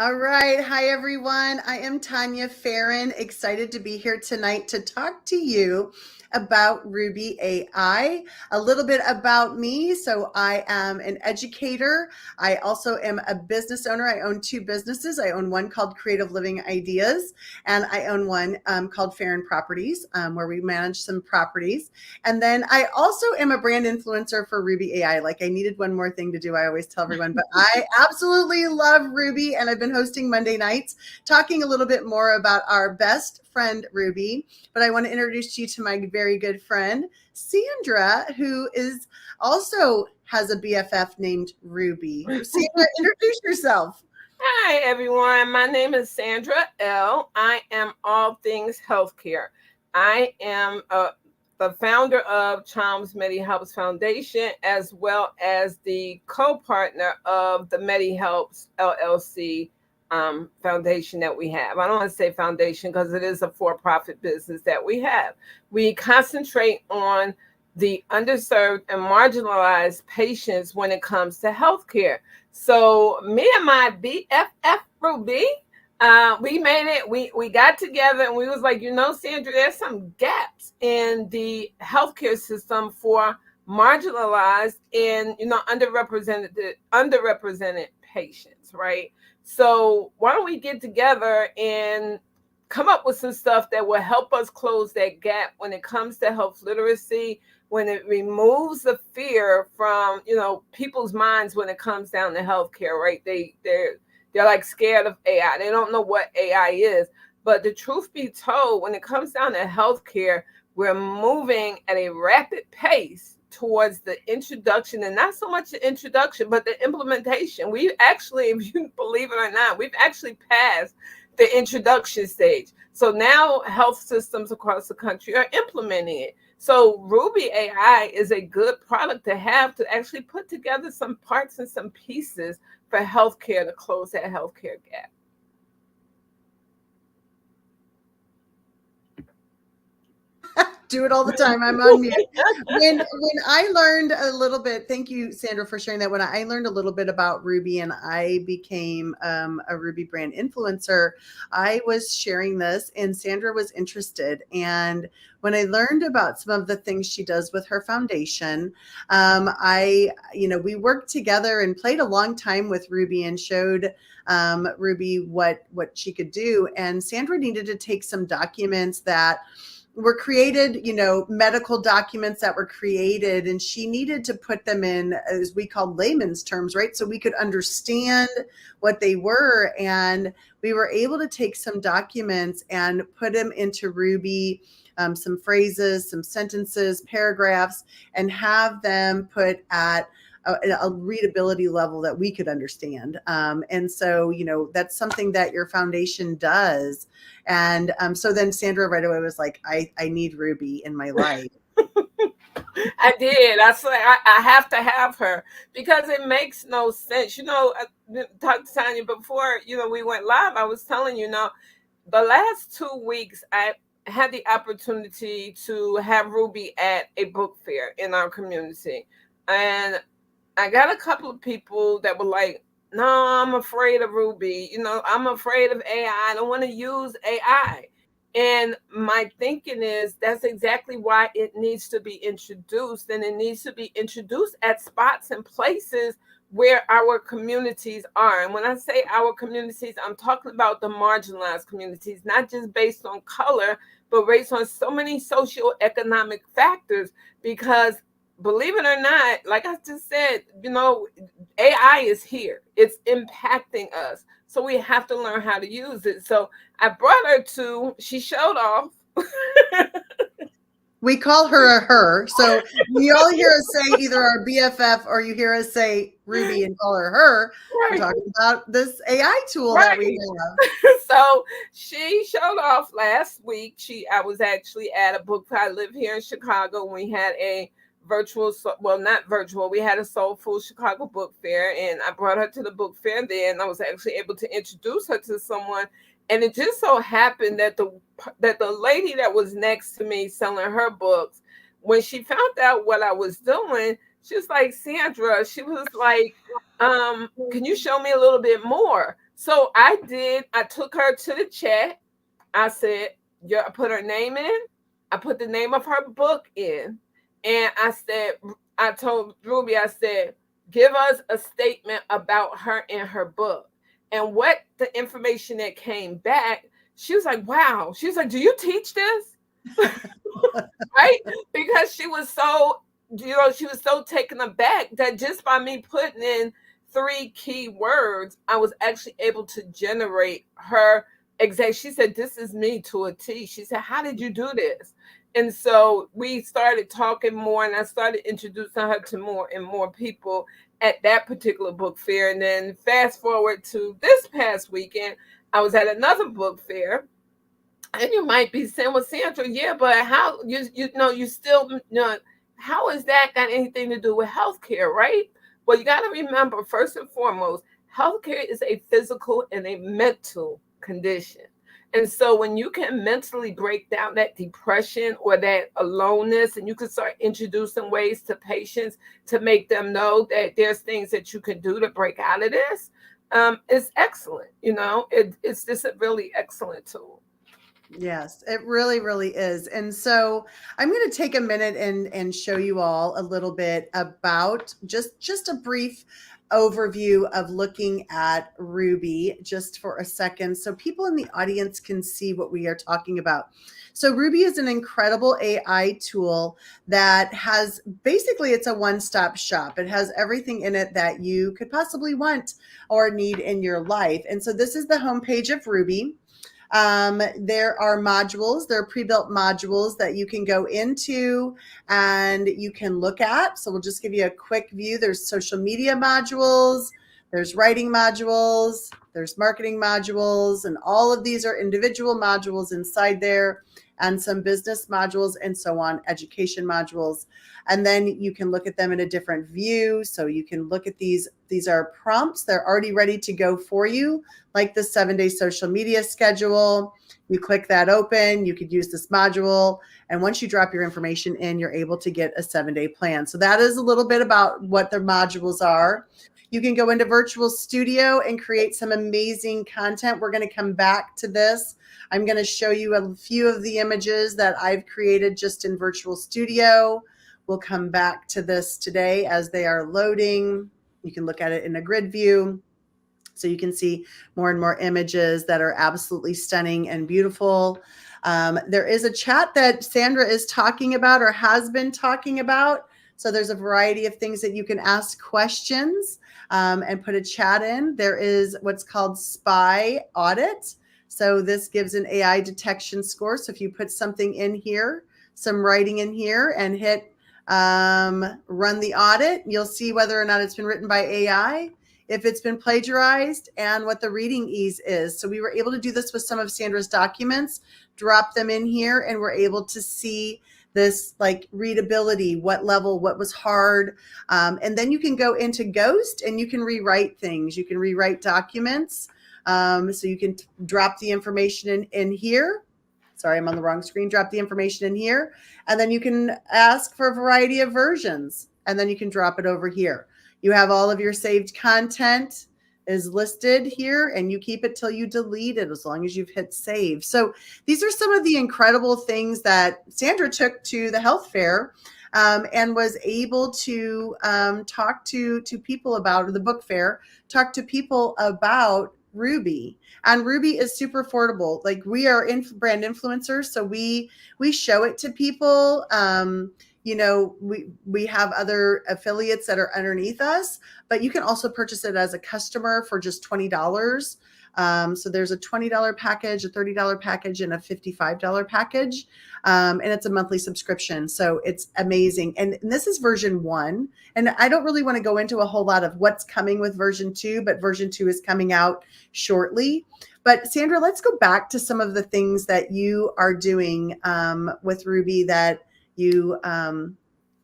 All right. Hi, everyone. I am Tanya Farron, excited to be here tonight to talk to you about Ruby AI. A little bit about me. So, I am an educator. I also am a business owner. I own two businesses. I own one called Creative Living Ideas, and I own one called Farron Properties, where we manage some properties. And then I also am a brand influencer for Ruby AI. Like I needed one more thing to do. I always tell everyone, but I absolutely love Ruby. And I've been hosting Monday nights, talking a little bit more about our best friend, Ruby. But I want to introduce you to my very good friend, Sandra, who is also has a BFF named Ruby. Sandra, introduce yourself. Hi, everyone. My name is Sandra L. I am all things healthcare. I am the founder of Chalmers MediHelps Foundation, as well as the co-partner of the MediHelps LLC foundation that we have. I don't want to say foundation because it is a for-profit business that we have. We concentrate on the underserved and marginalized patients when it comes to healthcare. So me and my BFF Ruby, we made it. We got together and we was like, Sandra, there's some gaps in the healthcare system for marginalized and underrepresented patients, right? So why don't we get together and come up with some stuff that will help us close that gap when it comes to health literacy, when it removes the fear from people's minds when it comes down to healthcare, right? They're like scared of AI. They don't know what AI is. But the truth be told, when it comes down to healthcare, we're moving at a rapid pace towards the introduction, and not so much the introduction, but the implementation. We actually, if you believe it or not, we've actually passed the introduction stage. So now health systems across the country are implementing it. So Ruby AI is a good product to have to actually put together some parts and some pieces for healthcare to close that healthcare gap. Do it all the time. I'm on mute. When I learned a little bit, thank you, Sandra, for sharing that. When I learned a little bit about Ruby and I became a Ruby brand influencer, I was sharing this, and Sandra was interested. And when I learned about some of the things she does with her foundation, we worked together and played a long time with Ruby and showed Ruby what she could do. And Sandra needed to take some documents that were created, medical documents that were created, and she needed to put them in, as we call layman's terms, right? So we could understand what they were. And we were able to take some documents and put them into Ruby, some phrases, some sentences, paragraphs, and have them put at a readability level that we could understand. And so, that's something that your foundation does. And so then Sandra right away was like, I need Ruby in my life. I did. I said I have to have her because it makes no sense. I talked to Tanya before, we went live. I was telling the last 2 weeks I had the opportunity to have Ruby at a book fair in our community. And I got a couple of people that were like, no, I'm afraid of Ruby. I'm afraid of AI. I don't want to use AI. And my thinking is that's exactly why it needs to be introduced. And it needs to be introduced at spots and places where our communities are. And when I say our communities, I'm talking about the marginalized communities, not just based on color, but based on so many socioeconomic factors. Because believe it or not, like I just said, AI is here. It's impacting us. So we have to learn how to use it. So I brought her she showed off. We call her a her. So you all hear us say either our BFF or you hear us say Ruby and call her her. We're Right. talking about this AI tool that we Right. have. So she showed off last week. I was actually at a book fair. I live here in Chicago. We had a not virtual. We had a Soulful Chicago book fair, and I brought her to the book fair there, and I was actually able to introduce her to someone. And it just so happened that the lady that was next to me selling her books, when she found out what I was doing, she was like, Sandra, she was like, can you show me a little bit more? So I took her to the chat. I said, yeah, I put her name in. I put the name of her book in. And I told Ruby, I said, give us a statement about her and her book. And what the information that came back, she was like, wow. She was like, do you teach this? Right? Because she was so taken aback that just by me putting in three key words, I was actually able to generate her exact. She said, this is me to a T. She said, how did you do this? And so we started talking more, and I started introducing her to more and more people at that particular book fair. And then fast forward to this past weekend, I was at another book fair, and you might be saying, well, Sandra, yeah, but how you know you still you know how is that got anything to do with healthcare, right? Well, you got to remember first and foremost, healthcare is a physical and a mental condition. And so when you can mentally break down that depression or that aloneness, and you can start introducing ways to patients to make them know that there's things that you can do to break out of this, it's excellent. It's just a really excellent tool. Yes, it really, really is. And so I'm going to take a minute and show you all a little bit about just a brief overview of looking at Ruby just for a second so people in the audience can see what we are talking about. So Ruby is an incredible AI tool that has basically it's a one-stop shop. It has everything in it that you could possibly want or need in your life. And so this is the homepage of Ruby. There are modules, there are pre-built modules that you can go into and you can look at. So we'll just give you a quick view. There's social media modules, there's writing modules, there's marketing modules, and all of these are individual modules inside there, and some business modules and so on, education modules. And then you can look at them in a different view. So you can look at these. These are prompts. They're already ready to go for you, like the 7-day social media schedule. You click that open, you could use this module. And once you drop your information in, you're able to get a 7-day plan. So that is a little bit about what the modules are. You can go into Virtual Studio and create some amazing content. We're going to come back to this. I'm going to show you a few of the images that I've created just in Virtual Studio. We'll come back to this today as they are loading. You can look at it in a grid view. So you can see more and more images that are absolutely stunning and beautiful. There is a chat that Sandra is talking about or has been talking about. So there's a variety of things that you can ask questions and put a chat in. There is what's called Spy Audit. So this gives an AI detection score. So if you put something in here, some writing in here, and hit run the audit, you'll see whether or not it's been written by AI, if it's been plagiarized, and what the reading ease is. So we were able to do this with some of Sandra's documents, drop them in here, and we're able to see this like readability, what level, what was hard. And then you can go into Ghost and you can rewrite things. You can rewrite documents. So you can drop the information in here. Sorry, I'm on the wrong screen. Drop the information in here. And then you can ask for a variety of versions. And then you can drop it over here. You have all of your saved content is listed here, and you keep it till you delete it as long as you've hit save. So these are some of the incredible things that Sandra took to the health fair and was able to talk to people about, or the book fair, talk to people about Ruby. And Ruby is super affordable. Like, we are brand influencers, so we show it to people. We have other affiliates that are underneath us, but you can also purchase it as a customer for just $20. So there's a $20 package, a $30 package, and a $55 package. And it's a monthly subscription. So it's amazing. And this is version 1. And I don't really want to go into a whole lot of what's coming with version 2, but version 2 is coming out shortly. But Sandra, let's go back to some of the things that you are doing with Ruby that I'm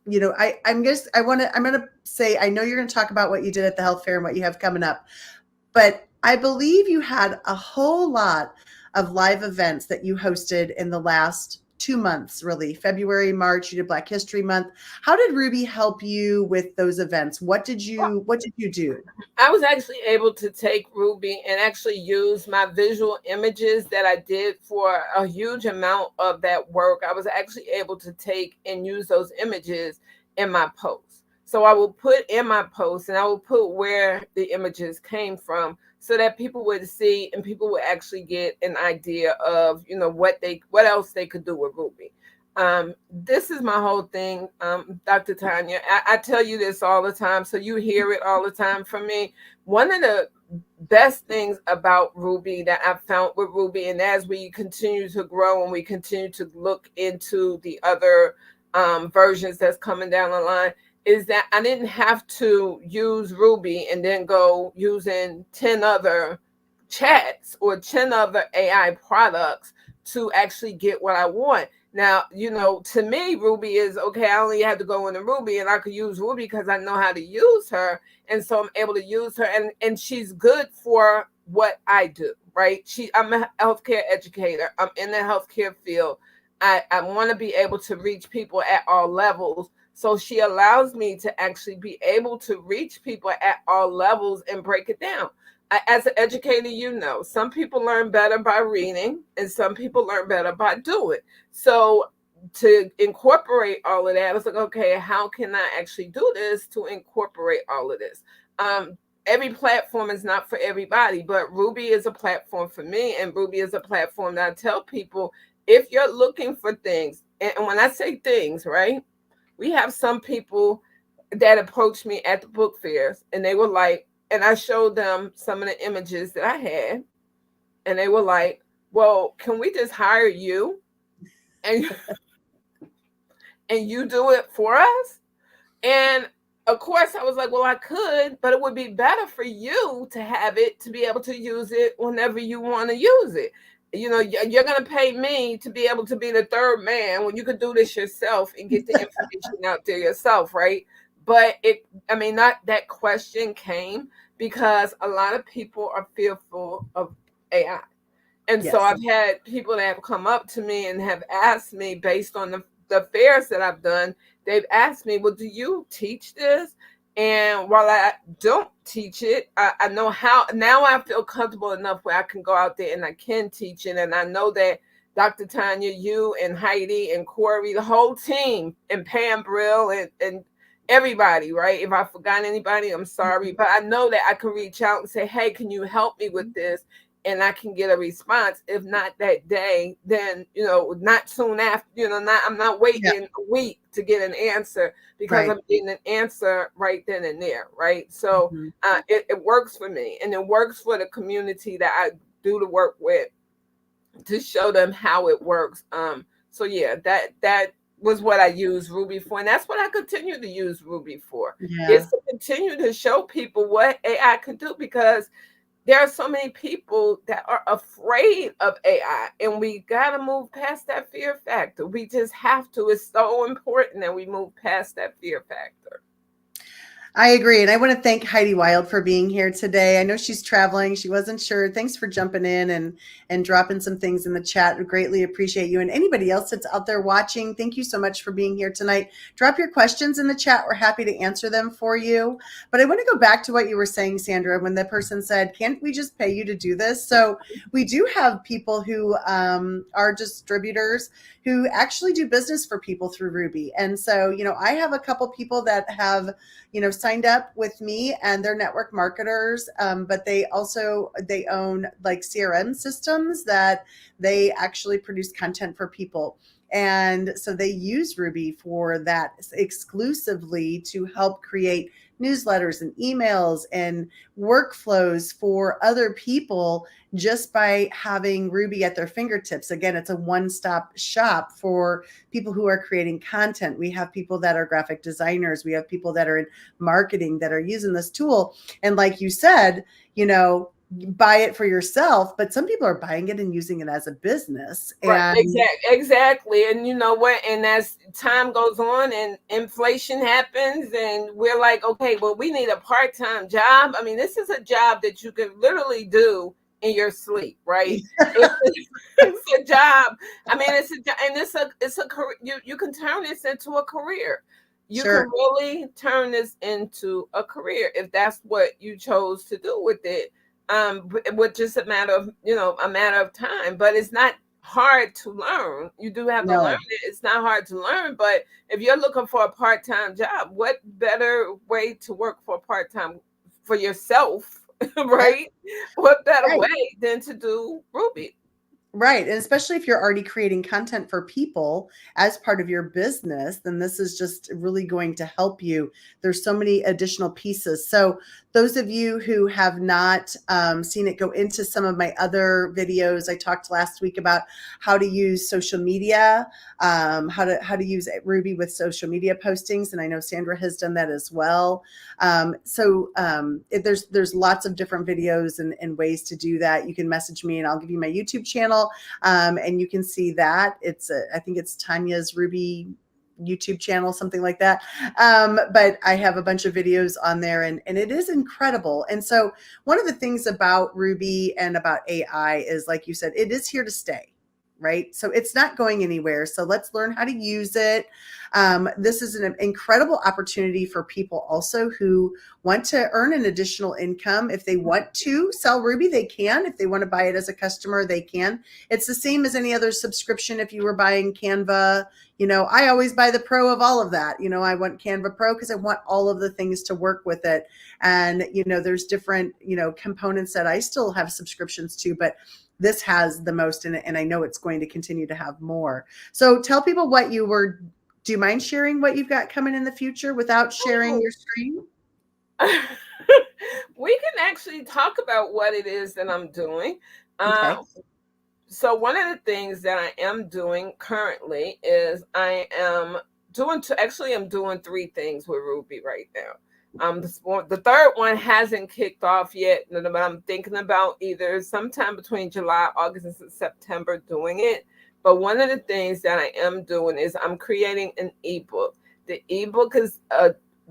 going to say, I know you're going to talk about what you did at the health fair and what you have coming up, but I believe you had a whole lot of live events that you hosted in the last 2 months, really, February, March. You did Black History Month. How did Ruby help you with those events? What did you do? I was actually able to take Ruby and actually use my visual images that I did for a huge amount of that work. I was actually able to take and use those images in my posts. So I will put in my posts and I will put where the images came from so that people would see and people would actually get an idea of, what else they could do with Ruby. This is my whole thing, Dr. Tanya. I tell you this all the time, so you hear it all the time from me. One of the best things about Ruby that I've found with Ruby, and as we continue to grow and we continue to look into the other versions that's coming down the line, is that I didn't have to use Ruby and then go using 10 other chats or 10 other AI products to actually get what I want. Now, to me, Ruby is okay. I only have to go into Ruby and I could use Ruby because I know how to use her. And so I'm able to use her and she's good for what I do, right? I'm a healthcare educator. I'm in the healthcare field. I want to be able to reach people at all levels. So she allows me to actually be able to reach people at all levels and break it down. As an educator, some people learn better by reading and some people learn better by doing. So to incorporate all of that, I was like, okay, how can I actually do this to incorporate all of this? Every platform is not for everybody, but Ruby is a platform for me, and Ruby is a platform that I tell people, if you're looking for things, and when I say things, right, we have some people that approached me at the book fairs, and they were like, and I showed them some of the images that I had, and they were like, well, can we just hire you and and you do it for us? And of course I was like, well, I could, but it would be better for you to have it, to be able to use it whenever you want to use it. You're going to pay me to be able to be the third man when you could do this yourself and get the information out there yourself, right? But not that question came because a lot of people are fearful of AI. And so Yes. I've had people that have come up to me and have asked me, based on the fairs that I've done, they've asked me, well, do you teach this? And while I don't teach it, I know how. Now I feel comfortable enough where I can go out there and I can teach it. And I know that Dr. Tanya, you and Heidi and Corey, the whole team, and Pam Brill and everybody, right? If I forgot anybody, I'm sorry. But I know that I can reach out and say, hey, can you help me with this? And I can get a response. If not that day, then not soon after. I'm not waiting a week to get an answer because Right. I'm getting an answer right then and there, right? So Mhm. it works for me, and it works for the community that I do the work with to show them how it works. So yeah, that was what I use Ruby for, and that's what I continue to use Ruby for. Is Yeah. to continue to show people what AI can do, because there are so many people that are afraid of AI, and we got to move past that fear factor. We just have to. It's so important that we move past that fear factor. I agree. And I want to thank Heidi Wild for being here today. I know she's traveling. She wasn't sure. Thanks for jumping in and dropping some things in the chat. We greatly appreciate you. And anybody else that's out there watching, thank you so much for being here tonight. Drop your questions in the chat. We're happy to answer them for you. But I want to go back to what you were saying, Sandra, when the person said, can't we just pay you to do this? So we do have people who are distributors who actually do business for people through Ruby. And so, I have a couple people that have signed up with me, and they're network marketers, but they own like CRM systems that they actually produce content for people. And so they use Ruby for that exclusively to help create newsletters and emails and workflows for other people just by having Ruby at their fingertips. Again, it's a one-stop shop for people who are creating content. We have people that are graphic designers. We have people that are in marketing that are using this tool. And like you said, buy it for yourself, but some people are buying it and using it as a business. Right, And exactly. And you know what? And as time goes on and inflation happens, and we're like, okay, well, we need a part-time job. I mean, this is a job that you can literally do in your sleep, right? It's it's a job. I mean, it's a career. You can turn this into a career. You can Sure. really turn this into a career if that's what you chose to do with it. With just a matter of time. But it's not hard to learn. You do have to learn No. it. It's not hard to learn. But if you're looking for a part-time job, what better way to work for a part-time for yourself, Yeah. right? What better Right. way than to do Ruby? Right. And especially if you're already creating content for people as part of your business, then this is just really going to help you. There's so many additional pieces. So, those of you who have not seen it, go into some of my other videos. I talked last week about how to use social media, how to use Ruby with social media postings, and I know Sandra has done that as well. There's lots of different videos and ways to do that. You can message me, and I'll give you my YouTube channel, and you can see that. I think it's Tanya's Ruby YouTube channel, something like that. But I have a bunch of videos on there, and it is incredible. And so one of the things about Ruby and about AI is, like you said, it is here to stay. Right. So it's not going anywhere. So let's learn how to use it. This is an incredible opportunity for people also who want to earn an additional income. If they want to sell Ruby, they can. If they want to buy it as a customer, they can. It's the same as any other subscription. If you were buying Canva, I always buy the pro of all of that. I want Canva Pro because I want all of the things to work with it. And, there's different, components that I still have subscriptions to, but this has the most in it, and I know it's going to continue to have more. So tell people what do you mind sharing what you've got coming in the future without sharing your screen? We can actually talk about what it is that I'm doing. Uh, Okay. so one of the things that I am doing currently is I'm doing three things with Ruby right now. The third one hasn't kicked off yet, but I'm thinking about either sometime between July, August, and September doing it. But one of the things that I am doing is I'm creating an ebook. The ebook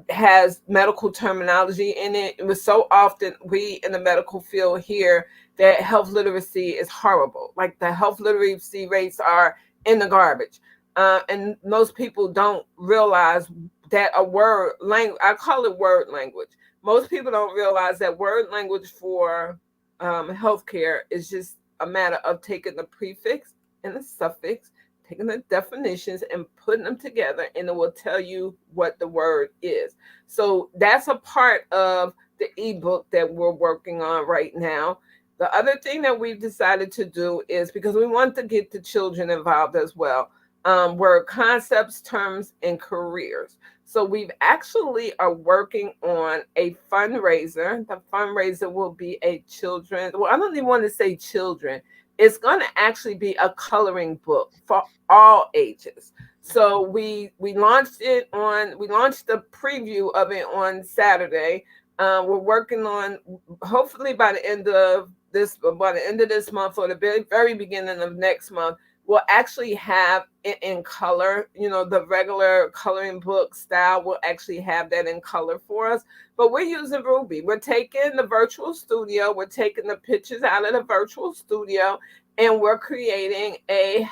has medical terminology in it. It was so often we in the medical field hear that health literacy is horrible. Like the health literacy rates are in the garbage. And most people don't realize that I call it word language. Most people don't realize that word language for healthcare is just a matter of taking the prefix and the suffix, taking the definitions and putting them together, and it will tell you what the word is. So that's a part of the ebook that we're working on right now. The other thing that we've decided to do is, because we want to get the children involved as well, were concepts, terms, and careers. So we've actually are working on a fundraiser. The fundraiser will be a children. Well, I don't even want to say children. It's going to actually be a coloring book for all ages. So we launched the preview of it on Saturday. We're working on, hopefully by the end of this month or the very beginning of next month, we'll actually have it in color. The regular coloring book style will actually have that in color for us. But we're using Ruby. We're taking the virtual studio, we're taking the pictures out of the virtual studio, and we're creating a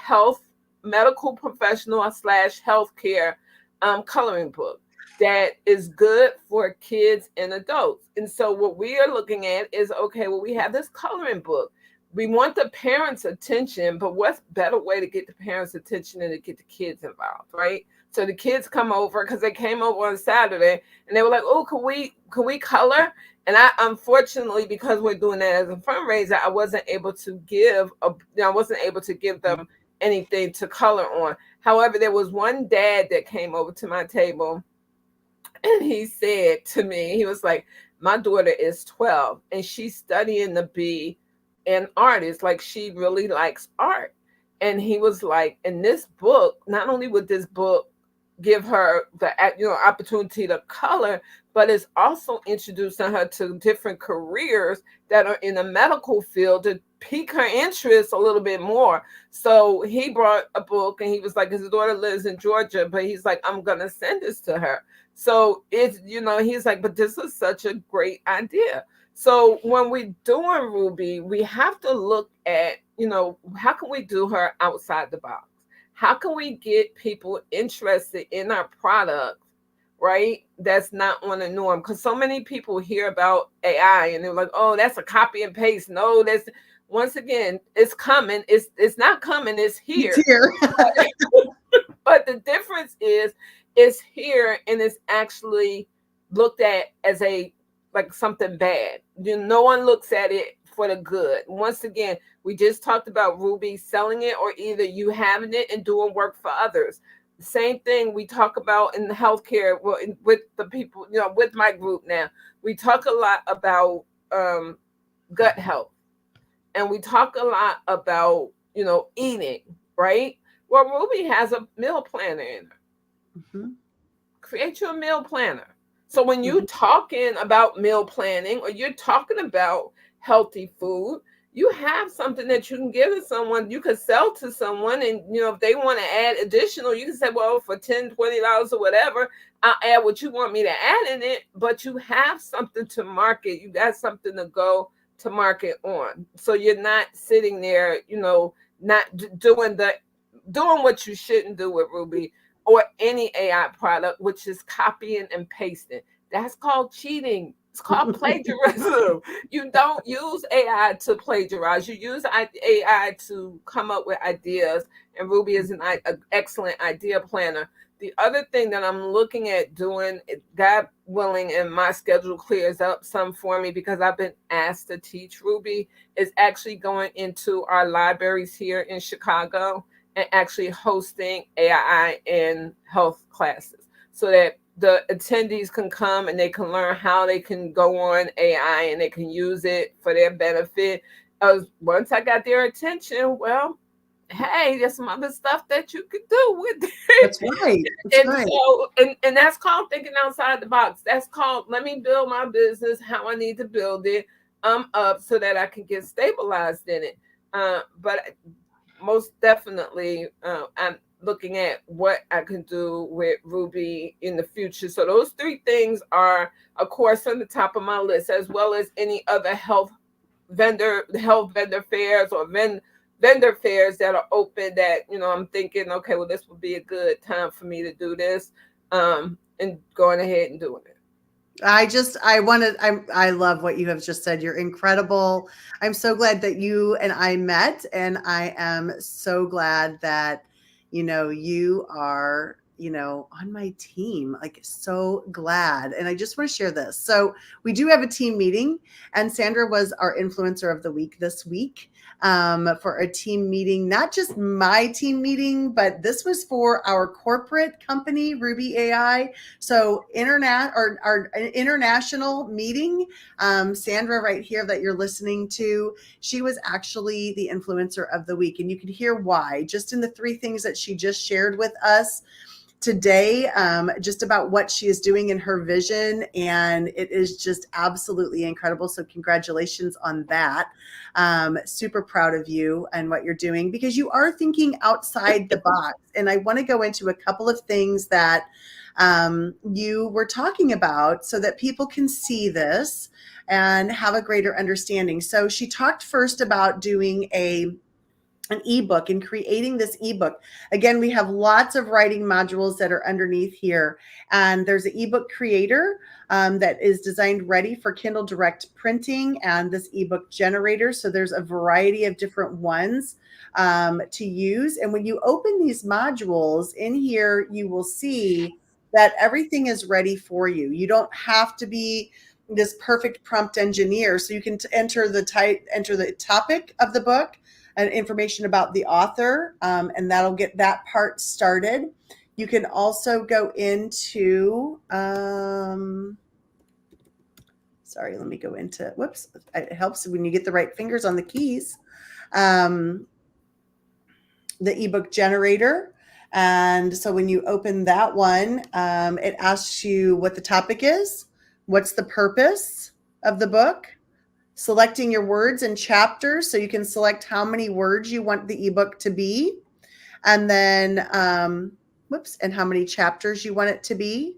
medical professional / healthcare coloring book that is good for kids and adults. And so what we are looking at is, okay, well, we have this coloring book. We want the parents' attention, but what's better way to get the parents' attention than to get the kids involved, right? So the kids come over, because they came over on Saturday, and they were like, "Oh, can we color?" And I, unfortunately, because we're doing that as a fundraiser, I wasn't able to give them anything to color on. However, there was one dad that came over to my table, and he said to me, he was like, "My daughter is 12 and she's studying to be an artist. Like, she really likes art." And he was like, "In this book, not only would this book give her the opportunity to color, but it's also introducing her to different careers that are in the medical field to pique her interest a little bit more." So he brought a book, and he was like, his daughter lives in Georgia, but he's like, "I'm gonna send this to her." So it's, he's like, but this is such a great idea. So when we're doing Ruby, we have to look at, how can we do her outside the box? How can we get people interested in our product, right? That's not on the norm. Because so many people hear about AI and they're like, oh, that's a copy and paste. No, that's, once again, it's coming. It's not coming, it's It's here. here. But the difference is it's here and it's actually looked at as a, like, something bad. No one looks at it for the good. Once again, we just talked about Ruby selling it, or either you having it and doing work for others. Same thing we talk about in the healthcare, well, with the people, with my group now. We talk a lot about gut health, and we talk a lot about, eating, right? Well, Ruby has a meal planner in her. Mm-hmm. Create your meal planner. So when you're Mm-hmm. talking about meal planning, or you're talking about healthy food, you have something that you can give to someone, you can sell to someone, and if they want to add additional, you can say, well, for $10, $20 or whatever, I'll add what you want me to add in it. But you have something to market, you got something to go to market on. So you're not sitting there, not doing what you shouldn't do with Ruby or any AI product, which is copying and pasting. That's called cheating. It's called plagiarism. You don't use AI to plagiarize. You use AI to come up with ideas, and Ruby is an excellent idea planner. The other thing that I'm looking at doing, God willing, and my schedule clears up some for me because I've been asked to teach Ruby, is actually going into our libraries here in Chicago and actually hosting AI and health classes so that the attendees can come and they can learn how they can go on AI and they can use it for their benefit. Once I got their attention, well, hey, there's some other stuff that you could do with it. That's right. That's And right. so, and that's called thinking outside the box. That's called, let me build my business how I need to build it up so that I can get stabilized in it. But most definitely, I'm looking at what I can do with Ruby in the future. So those three things are, of course, on the top of my list, as well as any other health vendor fairs, or vendor fairs that are open, that I'm thinking, okay, well, this would be a good time for me to do this, and going ahead and doing it. I love what you have just said. You're incredible. I'm so glad that you and I met, and I am so glad that, you are, on my team. Like, so glad. And I just want to share this. So we do have a team meeting, and Sandra was our influencer of the week this week, for a team meeting, not just my team meeting, but this was for our corporate company, Ruby AI. So our international meeting, Sandra right here that you're listening to, she was actually the influencer of the week. And you can hear why just in the three things that she just shared with us today, just about what she is doing in her vision. And it is just absolutely incredible. So congratulations on that. Super proud of you and what you're doing, because you are thinking outside the box. And I want to go into a couple of things that you were talking about so that people can see this and have a greater understanding. So she talked first about doing an ebook and creating this ebook. Again, we have lots of writing modules that are underneath here. And there's an ebook creator that is designed ready for Kindle Direct printing, and this ebook generator. So there's a variety of different ones to use. And when you open these modules in here, you will see that everything is ready for you. You don't have to be this perfect prompt engineer. So you can enter the topic of the book and information about the author, and that'll get that part started. You can also go into, sorry, let me go into, whoops, it helps when you get the right fingers on the keys. The ebook generator. And so when you open that one, it asks you what the topic is, what's the purpose of the book, selecting your words and chapters. So you can select how many words you want the ebook to be. And then, and how many chapters you want it to be.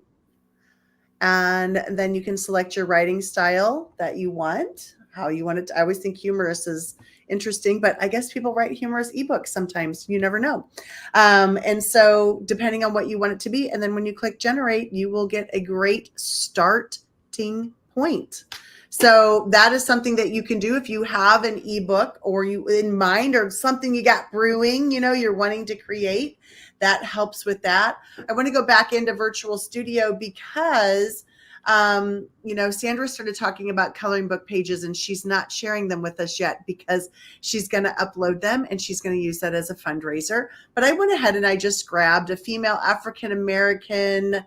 And then you can select your writing style that you want, how you want it. I always think humorous is interesting, but I guess people write humorous ebooks sometimes. You never know. And so, depending on what you want it to be, and then when you click generate, you will get a great starting point. So that is something that you can do if you have an ebook or you in mind or something you got brewing, you're wanting to create. That helps with that. I want to go back into Virtual Studio because Sandra started talking about coloring book pages and she's not sharing them with us yet because she's going to upload them and she's going to use that as a fundraiser. But I went ahead and I just grabbed a female African American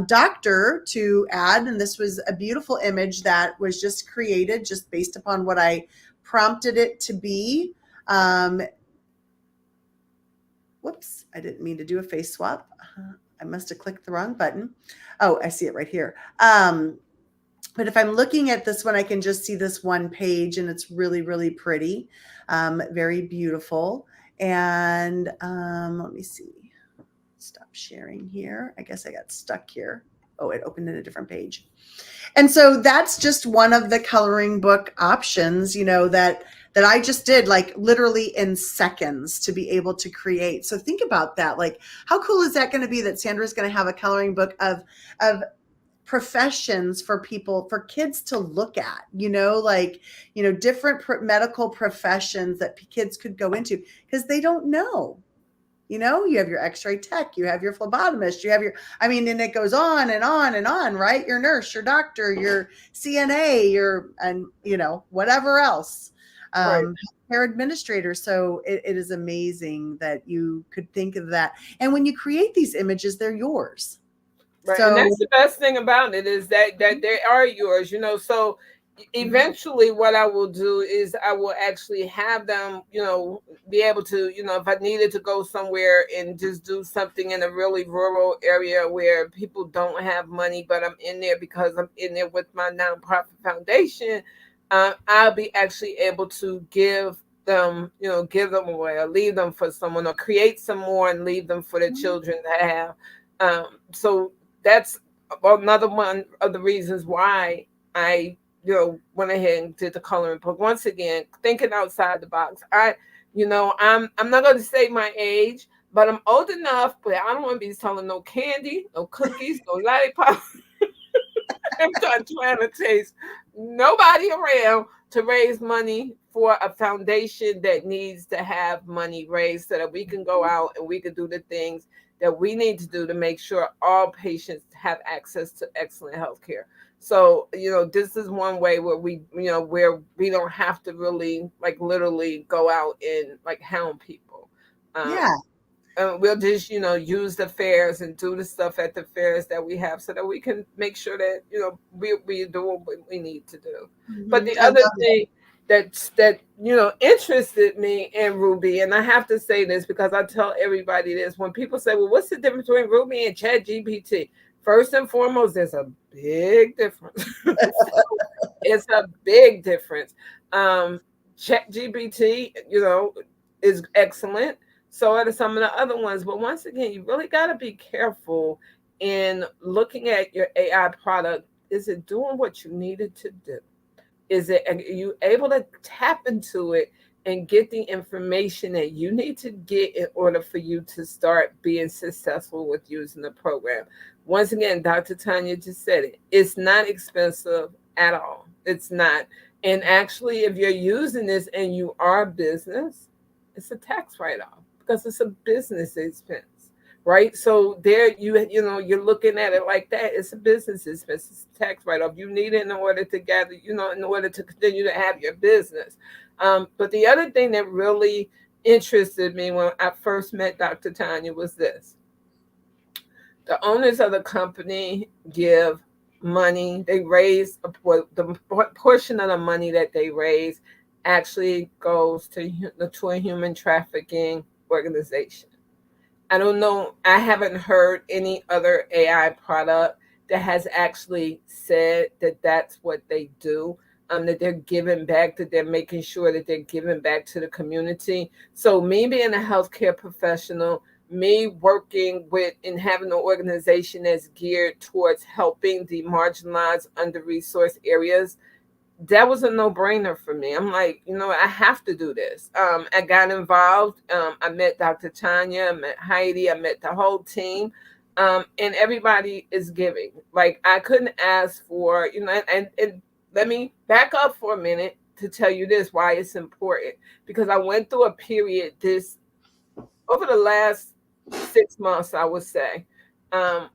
doctor to add. And this was a beautiful image that was just created just based upon what I prompted it to be. Whoops, I didn't mean to do a face swap. I must have clicked the wrong button. Oh, I see it right here. But if I'm looking at this one, I can just see this one page and it's really, really pretty. Very beautiful. And let me see. Stop sharing here. I guess I got stuck here. Oh, it opened in a different page. And so that's just one of the coloring book options, that I just did like literally in seconds to be able to create. So think about that. Like, how cool is that going to be that Sandra's going to have a coloring book of professions for people, for kids to look at, different medical professions that kids could go into because they don't know. You have your x-ray tech, you have your phlebotomist, you have and it goes on and on and on, right? Your nurse, your doctor, your CNA, and whatever else, Right. healthcare administrator. So it is amazing that you could think of that. And when you create these images, they're yours. Right. And So that's the best thing about it is that they are yours, So eventually what I will do is I will actually have them, be able to, if I needed to go somewhere and just do something in a really rural area where people don't have money, but I'm in there because I'm in there with my nonprofit foundation, I'll be actually able to give them, give them away or leave them for someone or create some more and leave them for the children to have. So that's another one of the reasons why I, went ahead and did the coloring book. Once again, thinking outside the box. I'm not going to say my age, but I'm old enough, but I don't want to be selling no candy, no cookies, no lollipops. I'm trying to taste nobody around to raise money for a foundation that needs to have money raised so that we can go out and we can do the things that we need to do to make sure all patients have access to excellent health care. So, this is one way where where we don't have to really like literally go out and like hound people. yeah. We'll just use the fairs and do the stuff at the fairs that we have so that we can make sure that we do what we need to do. But the I other love it. thing that interested me in Ruby, and I have to say this because I tell everybody this: when people say, well, what's the difference between Ruby and Chat GPT? First and foremost, there's a big difference. It's a big difference. Chat GPT, is excellent. So are some of the other ones. But once again, you really got to be careful in looking at your AI product. Is it doing what you need it to do? Are you able to tap into it and get the information that you need to get in order for you to start being successful with using the program? Once again, Dr. Tanya just said it. It's not expensive at all. It's not. And actually, if you're using this and you are a business, it's a tax write-off because it's a business expense. Right. So there you're looking at it like that. It's a business expense, it's a tax write-off. You need it in order to gather, in order to continue to have your business. But the other thing that really interested me when I first met Dr. Tanya was this. The owners of the company give money. They raise the portion of the money that they raise actually goes to a human trafficking organization. I don't know. I haven't heard any other AI product that has actually said that that's what they do. That they're giving back, that they're making sure that they're giving back to the community. So, me being a healthcare professional, me working with and having an organization that's geared towards helping the marginalized, under-resourced areas, that was a no-brainer for me. I'm like, I have to do this. I got involved. I met Dr. Tanya, I met Heidi, I met the whole team. And everybody is giving. Like, I couldn't ask for, and let me back up for a minute to tell you this, why it's important. Because I went through a period over the last 6 months, I would say,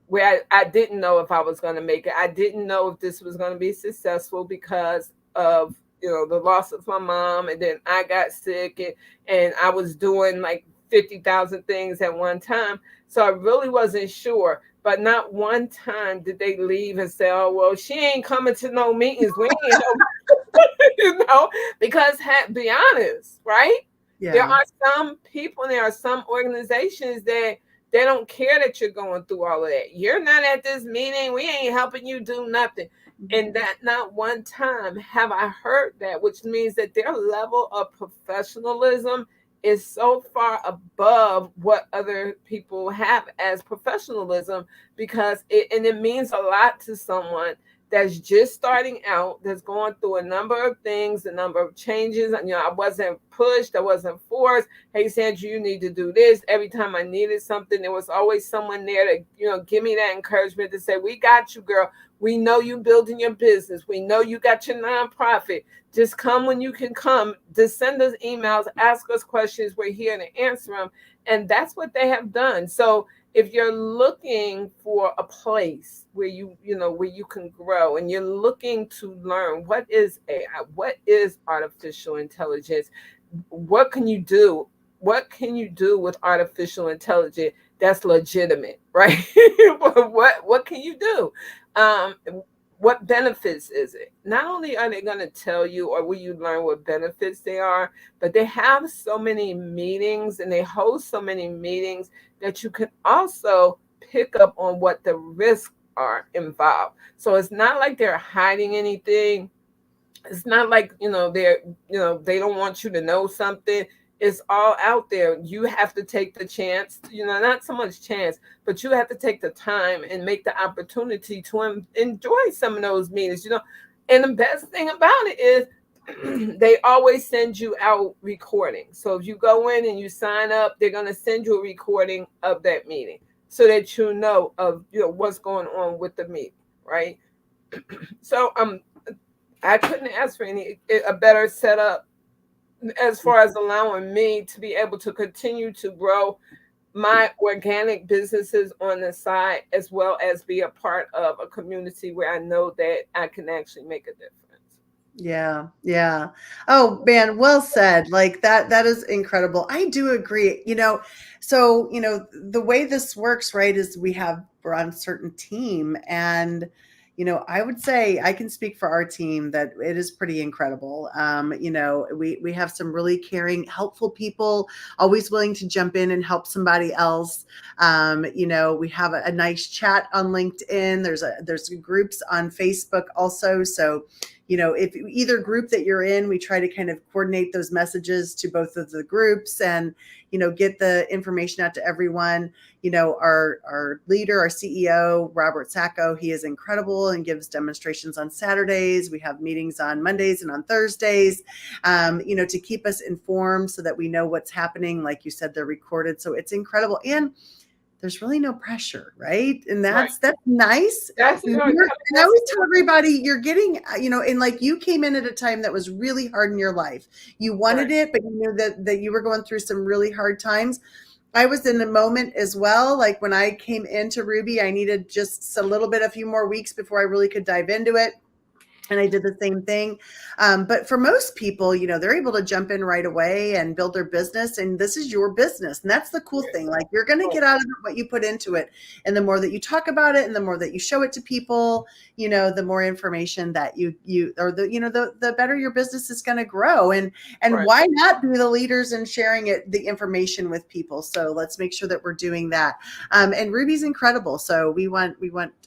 where I didn't know if I was going to make it. I didn't know if this was going to be successful because of the loss of my mom, and then I got sick, and I was doing like 50,000 things at one time. So I really wasn't sure. But not one time did they leave and say, "Oh, well, she ain't coming to no meetings. We ain't because be honest, right? There Yeah. are some people and there are some organizations that they don't care that you're going through all of that. You're not at this meeting. We ain't helping you do nothing. And that not one time have I heard that, which means that their level of professionalism is so far above what other people have as professionalism, because it means a lot to someone that's just starting out, that's going through a number of things, a number of changes. And, I wasn't pushed, I wasn't forced. Hey, Sandra, you need to do this. Every time I needed something, there was always someone there to, give me that encouragement to say, we got you, girl. We know you building your business. We know you got your nonprofit. Just come when you can come. Just send us emails, ask us questions. We're here to answer them. And that's what they have done. So if you're looking for a place where where you can grow, and you're looking to learn what is AI, what is artificial intelligence, what can you do? What can you do with artificial intelligence that's legitimate, right? what can you do? Um, what benefits is it? Not only are they going to tell you, or will you learn what benefits they are, but they have so many meetings and they host so many meetings that you can also pick up on what the risks are involved. So it's not like they're hiding anything. It's not like, they don't want you to know something. It's all out there. You have to take the chance, not so much chance, but you have to take the time and make the opportunity to enjoy some of those meetings. And the best thing about it is they always send you out recordings. So if you go in and you sign up, they're going to send you a recording of that meeting so that you know of what's going on with the meeting, right? So I couldn't ask for a better setup as far as allowing me to be able to continue to grow my organic businesses on the side, as well as be a part of a community where I know that I can actually make a difference. Yeah, yeah. Oh man, well said. Like that is incredible. I do agree. So, the way this works, right, is we're on a certain team, and I would say I can speak for our team that it is pretty incredible. We have some really caring, helpful people, always willing to jump in and help somebody else. We have a nice chat on LinkedIn. There's groups on Facebook also. So if either group that you're in, we try to kind of coordinate those messages to both of the groups and, get the information out to everyone. Our leader, our CEO, Robert Sacco, he is incredible and gives demonstrations on Saturdays. We have meetings on Mondays and on Thursdays, to keep us informed so that we know what's happening. Like you said, they're recorded. So it's incredible. And there's really no pressure, right? And Right. that's nice. That's And I always tell everybody, you're getting, and like you came in at a time that was really hard in your life. You wanted right. it, but you knew that you were going through some really hard times. I was in a moment as well. Like when I came into Ruby, I needed just a few more weeks before I really could dive into it. And I did the same thing. But for most people, they're able to jump in right away and build their business. And this is your business. And that's the cool thing. Like you're going to get out of it what you put into it. And the more that you talk about it and the more that you show it to people, the more information that the better your business is going to grow. And Right. why not be the leaders in sharing the information with people? So let's make sure that we're doing that. And Ruby's incredible. So we want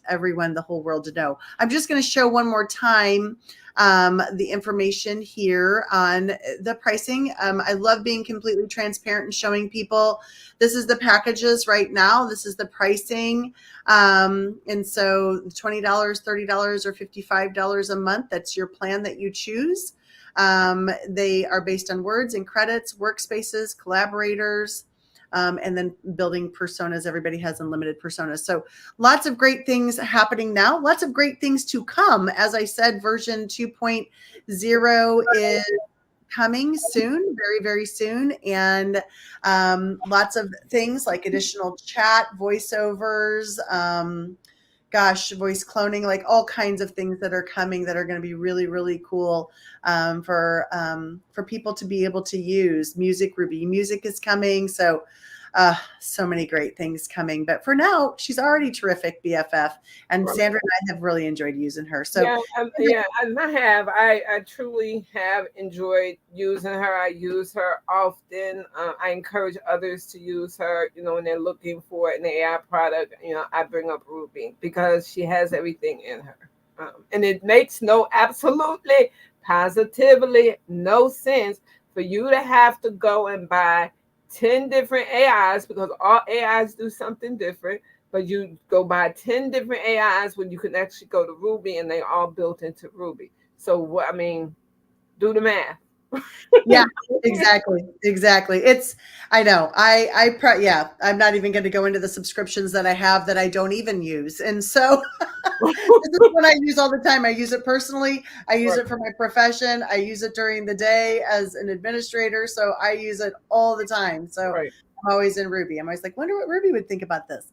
everyone, the whole world to know. I'm just going to show one more time the information here on the pricing. I love being completely transparent and showing people this is the packages right now. This is the pricing. And so $20, $30, or $55 a month, that's your plan that you choose. They are based on words and credits, workspaces, collaborators, and then building personas. Everybody has unlimited personas. So lots of great things happening now, lots of great things to come. As I said, version 2.0 is coming soon, very, very soon. And lots of things like additional chat, voiceovers, voice cloning, like all kinds of things that are coming that are going to be really, really cool for people to be able to use. Ruby Music is coming. So so many great things coming. But for now, she's already terrific, BFF. And Sandra and I have really enjoyed using her. So yeah, and I truly have enjoyed using her. I use her often. I encourage others to use her. When they're looking for an AI product, I bring up Ruby because she has everything in her, and it makes absolutely, positively no sense for you to have to go and buy 10 different AIs because all AIs do something different, but you go buy 10 different AIs when you can actually go to Ruby and they all built into Ruby. So, do the math. Yeah, exactly. I know. I'm not even going to go into the subscriptions that I have that I don't even use. And so this is what I use all the time. I use it personally. I use it for my profession. I use it during the day as an administrator. So I use it all the time. So I'm always in Ruby. I'm always like, wonder what Ruby would think about this.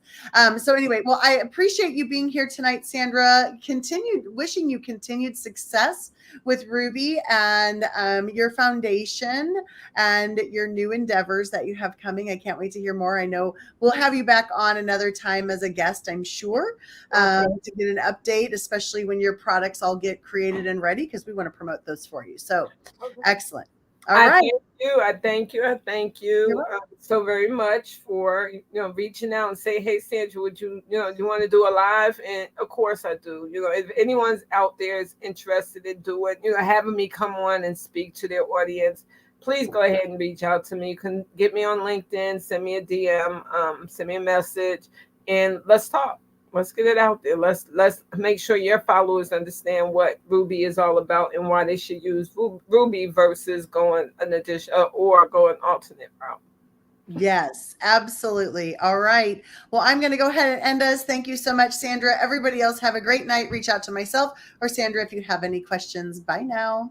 So anyway, well, I appreciate you being here tonight, Sandra. Wishing you continued success with Ruby and your foundation and your new endeavors that you have coming. I can't wait to hear more. I know we'll have you back on another time as a guest, I'm sure, to get an update, especially when your products all get created and ready, because we want to promote those for you. So excellent. All right. I thank you so very much for reaching out and say, hey Sandra, would you you want to do a live? And of course I do. If anyone's out there is interested in doing having me come on and speak to their audience, please go ahead and reach out to me. You can get me on LinkedIn, send me a DM, send me a message, and let's talk. Let's get it out there. Let's make sure your followers understand what Ruby is all about and why they should use Ruby versus going an addition or going alternate route. Yes, absolutely. All right. Well, I'm going to go ahead and end us. Thank you so much, Sandra. Everybody else have a great night. Reach out to myself or Sandra if you have any questions. Bye now.